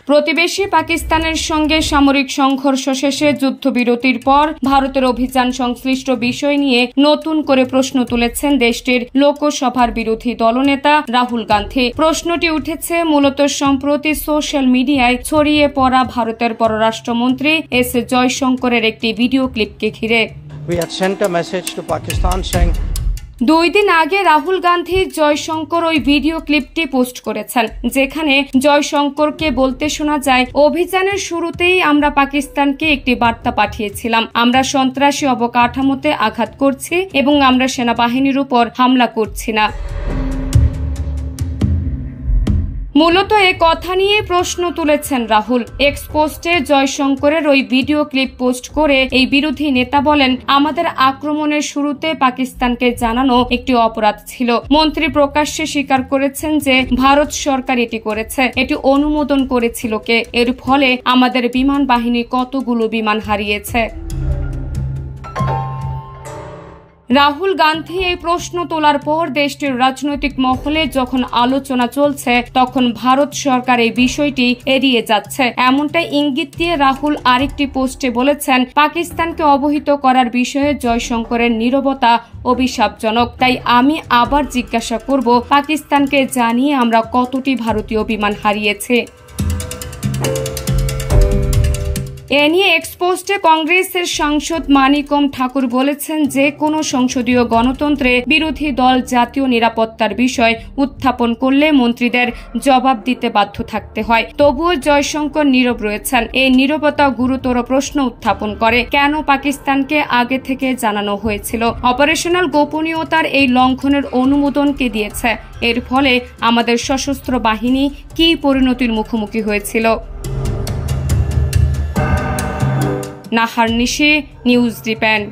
প্রতিবেশী পাকিস্তানের সঙ্গে সামরিক সংঘর্ষ শেষে যুদ্ধবিরতির পর ভারতের অভিযান সংশ্লিষ্ট বিষয় নিয়ে নতুন করে প্রশ্ন তুলেছেন দেশটির লোকসভার বিরোধী দলনেতা রাহুল গান্ধী। প্রশ্নটি উঠেছে মূলত সম্প্রতি সোশ্যাল মিডিয়ায় ছড়িয়ে পড়া ভারতের পররাষ্ট্রমন্ত্রী এস জয়শঙ্করের একটি ভিডিও ক্লিপকে ঘিরে। 2 দিন আগে রাহুল গান্ধী জয়শঙ্কর ওই ভিডিও ক্লিপটি পোস্ট করেছেন, যেখানে জয়শঙ্করকে বলতে শোনা যায়, অভিযানের শুরুতেই আমরা পাকিস্তানকে একটি বার্তা পাঠিয়েছিলাম, আমরা সন্ত্রাসী অবকাঠামোতে আঘাত করছি এবং আমরা সেনাবাহিনীর উপর হামলা করছি না। মূলত এ কথা নিয়ে প্রশ্ন তুলেছেন রাহুল। এক্স পোস্টে জয়শঙ্করের ওই ভিডিও ক্লিপ পোস্ট করে এই বিরোধী নেতা বলেন, আমাদের আক্রমণের শুরুতে পাকিস্তানকে জানানো একটি অপরাধ ছিল। মন্ত্রী প্রকাশ্যে স্বীকার করেছেন যে ভারত সরকার এটি করেছে, এটি অনুমোদন করেছিল কে, এর ফলে আমাদের বিমান বাহিনী কতগুলো বিমান হারিয়েছে। রাহুল গান্ধী এই প্রশ্ন তোলার পর দেশটির রাজনৈতিক মহলে যখন আলোচনা চলছে, তখন ভারত সরকার এই বিষয়টি এড়িয়ে যাচ্ছে। এমনটাই ইঙ্গিত দিয়ে রাহুল আরেকটি পোস্টে বলেছেন, পাকিস্তানকে অবহিত করার বিষয়ে জয়শঙ্করের নীরবতা অভিশাপজনক। তাই আমি আবার জিজ্ঞাসা করব, পাকিস্তানকে জানিয়ে আমরা কতটি ভারতীয় বিমান হারিয়েছে। এ নিয়ে এক্সপোস্টে কংগ্রেসের সাংসদ মানিকম ঠাকুর বলেছেন, যে কোনো সংসদীয় গণতন্ত্রে বিরোধী দল জাতীয় নিরাপত্তার বিষয় উত্থাপন করলে মন্ত্রীদের জবাব দিতে বাধ্য থাকতে হয়। তবুও জয়শঙ্কর নীরব রয়েছেন। এই নীরবতা গুরুতর প্রশ্ন উত্থাপন করে, কেন পাকিস্তানকে আগে থেকে জানানো হয়েছিল? অপারেশনাল গোপনীয়তার এই লঙ্ঘনের অনুমোদন কে দিয়েছে? এর ফলে আমাদের সশস্ত্র বাহিনী কি পরিণতির মুখোমুখি হয়েছিল? নাহার নিশি, নিউজ ডিপেন্ড।